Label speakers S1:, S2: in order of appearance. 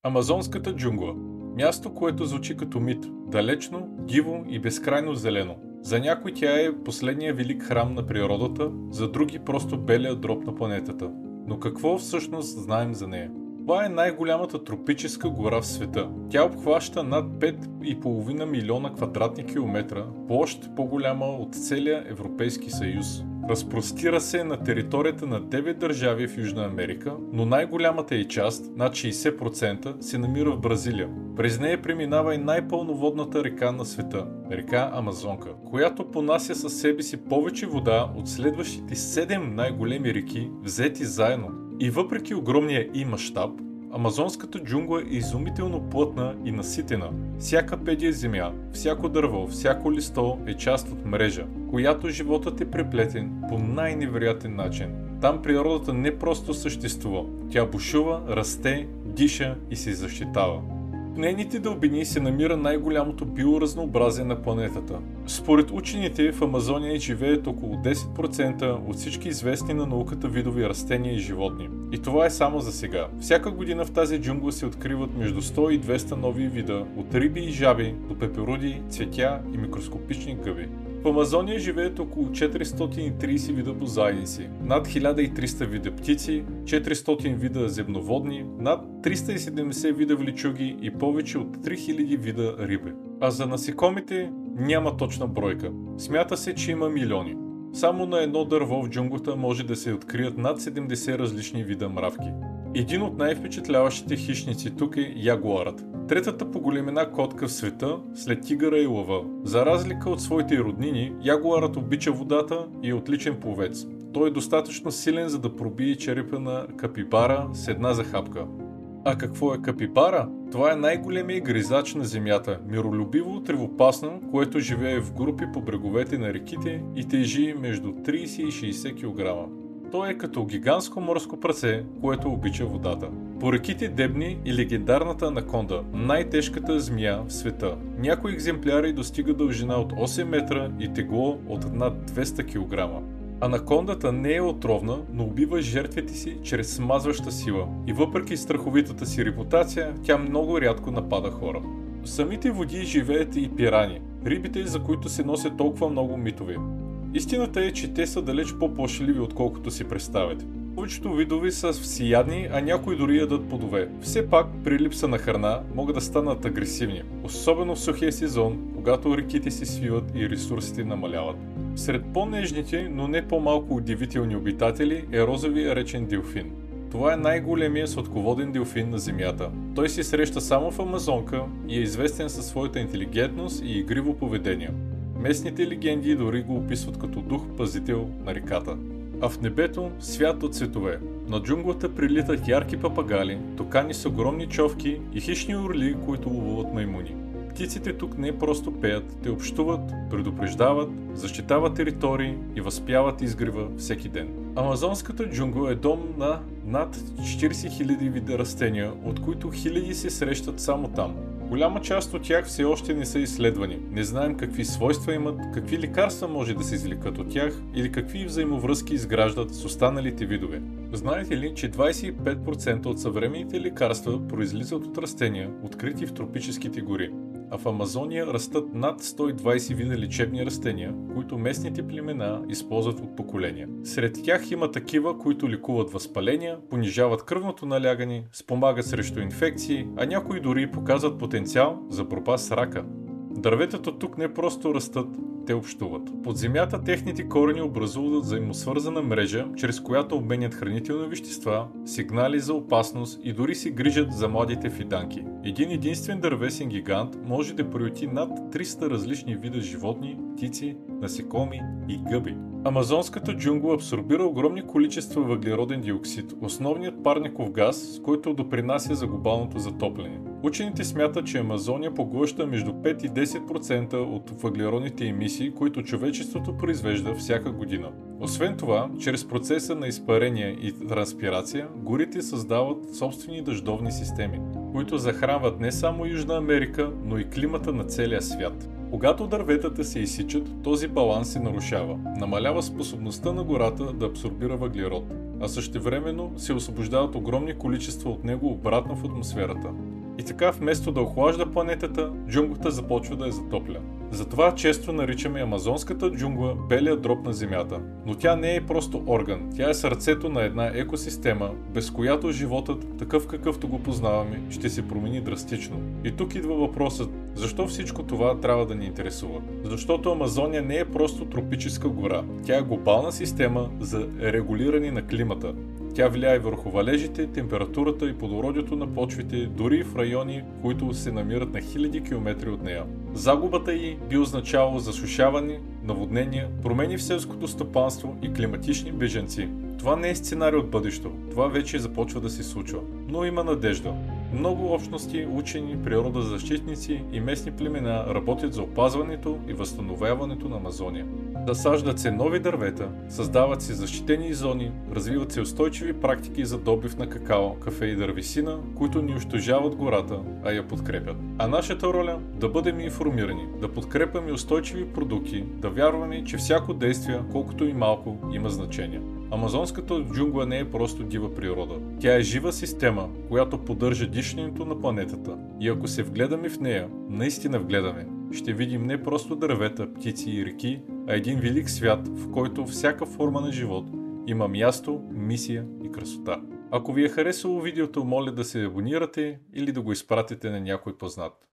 S1: Амазонската джунгла. Място, което звучи като мит. Далечно, диво и безкрайно зелено. За някой тя е последния велик храм на природата, за други просто белият дроб на планетата. Но какво всъщност знаем за нея? Това е най-голямата тропическа гора в света. Тя обхваща над 5,5 милиона квадратни километра, площ по-голяма от целия Европейски съюз. Разпростира се на територията на 9 държави в Южна Америка, но най-голямата й част, над 60%, се намира в Бразилия. През нея преминава и най-пълноводната река на света – река Амазонка, която понася със себе си повече вода от следващите 7 най-големи реки, взети заедно. И въпреки огромния и мащаб, амазонската джунгла е изумително плътна и наситена. Всяка педия земя, всяко дърво, всяко листо е част от мрежа, която животът е преплетен по най-невероятен начин. Там природата не просто съществува, тя бушува, расте, диша и се защитава. В нейните дълбини се намира най-голямото биоразнообразие на планетата. Според учените в Амазония живеят около 10% от всички известни на науката видови растения и животни. И това е само за сега. Всяка година в тази джунгла се откриват между 100 и 200 нови вида, от риби и жаби до пеперуди, цветя и микроскопични гъби. В Амазония живеят около 430 вида бозайници, над 1300 вида птици, 400 вида земноводни, над 370 вида вличуги и повече от 3000 вида риби. А за насекомите няма точна бройка. Смята се, че има милиони. Само на едно дърво в джунглата може да се открият над 70 различни вида мравки. Един от най-впечатляващите хищници тук е ягуарът. Третата по големина котка в света, след тигъра и лъва. За разлика от своите роднини, ягуарът обича водата и е отличен пловец. Той е достатъчно силен, за да пробие черепа на капибара с една захапка. А какво е капибара? Това е най-големият гризач на земята, миролюбиво тревопасно, което живее в групи по бреговете на реките и тежи между 30 и 60 кг. Той е като гигантско морско прасе, което обича водата. По реките дебни и легендарната анаконда, най-тежката змия в света. Някои екземпляри достига дължина от 8 метра и тегло от над 200 кг. Анакондата не е отровна, но убива жертвите си чрез смазваща сила и въпреки страховитата си репутация, тя много рядко напада хора. В самите води живеят и пирани, рибите, за които се носят толкова много митове. Истината е, че те са далеч по-плашливи, отколкото си представят. Повечето видове са всеядни, а някои дори ядат плодове. Все пак, при липса на храна, могат да станат агресивни, особено в сухия сезон, когато реките се свиват и ресурсите намаляват. Сред по-нежните, но не по-малко удивителни обитатели е розовия речен делфин. Това е най-големият сладководен делфин на Земята. Той се среща само в Амазонка и е известен със своята интелигентност и игриво поведение. Местните легенди дори го описват като дух-пазител на реката. А в небето свят от цветове. На джунглата прилитат ярки папагали, токани с огромни човки и хищни орли, които ловуват маймуни. Птиците тук не просто пеят, те общуват, предупреждават, защитават територии и възпяват изгрева всеки ден. Амазонската джунгла е дом на над 40 000 вида растения, от които хиляди се срещат само там. Голяма част от тях все още не са изследвани. Не знаем какви свойства имат, какви лекарства може да се извлекат от тях или какви взаимовръзки изграждат с останалите видове. Знаете ли, че 25% от съвременните лекарства произлизат от растения, открити в тропическите гори? А в Амазония растат над 120 вида лечебни растения, които местните племена използват от поколения. Сред тях има такива, които лекуват възпаления, понижават кръвното налягане, спомагат срещу инфекции, а някои дори показват потенциал за борба с рака. Дърветата тук не просто растат, те общуват. Под земята техните корени образуват взаимосвързана мрежа, чрез която обменят хранителни вещества, сигнали за опасност и дори се грижат за младите фиданки. Един единствен дървесен гигант може да приюти над 300 различни вида животни, птици, насекоми и гъби. Амазонската джунгла абсорбира огромни количества въглероден диоксид, основният парников газ, с който допринася за глобалното затопляне. Учените смятат, че Амазония поглъща между 5 и 10% от въглеродните емисии, които човечеството произвежда всяка година. Освен това, чрез процеса на изпарение и транспирация, горите създават собствени дъждовни системи, които захранват не само Южна Америка, но и климата на целия свят. Когато дърветата се изсичат, този баланс се нарушава. Намалява способността на гората да абсорбира въглерод, а същевременно се освобождават огромни количества от него обратно в атмосферата. И така, вместо да охлажда планетата, джунглата започва да я затопля. Затова често наричаме амазонската джунгла белия дроб на Земята. Но тя не е просто орган, тя е сърцето на една екосистема, без която животът, такъв какъвто го познаваме, ще се промени драстично. И тук идва въпросът, защо всичко това трябва да ни интересува? Защото Амазония не е просто тропическа гора, тя е глобална система за регулиране на климата. Тя влияе върху валежите, температурата и плодородието на почвите, дори и в райони, които се намират на хиляди километри от нея. Загубата й би означавало засушаване, наводнения, промени в селското стопанство и климатични бежанци. Това не е сценарий от бъдещето, това вече започва да се случва. Но има надежда. Много общности, учени, природозащитници и местни племена работят за опазването и възстановяването на Амазония. Засаждат се нови дървета, създават се защитени зони, развиват се устойчиви практики за добив на какао, кафе и дървесина, които не унищожават гората, а я подкрепят. А нашата роля – да бъдем информирани, да подкрепяме устойчиви продукти, да вярваме, че всяко действие, колкото и малко, има значение. Амазонската джунгла не е просто дива природа. Тя е жива система, която поддържа дишането на планетата. И ако се вгледаме в нея, наистина вгледаме, ще видим не просто дървета, птици и реки, а един велик свят, в който всяка форма на живот има място, мисия и красота. Ако ви е харесало видеото, моля да се абонирате или да го изпратите на някой познат.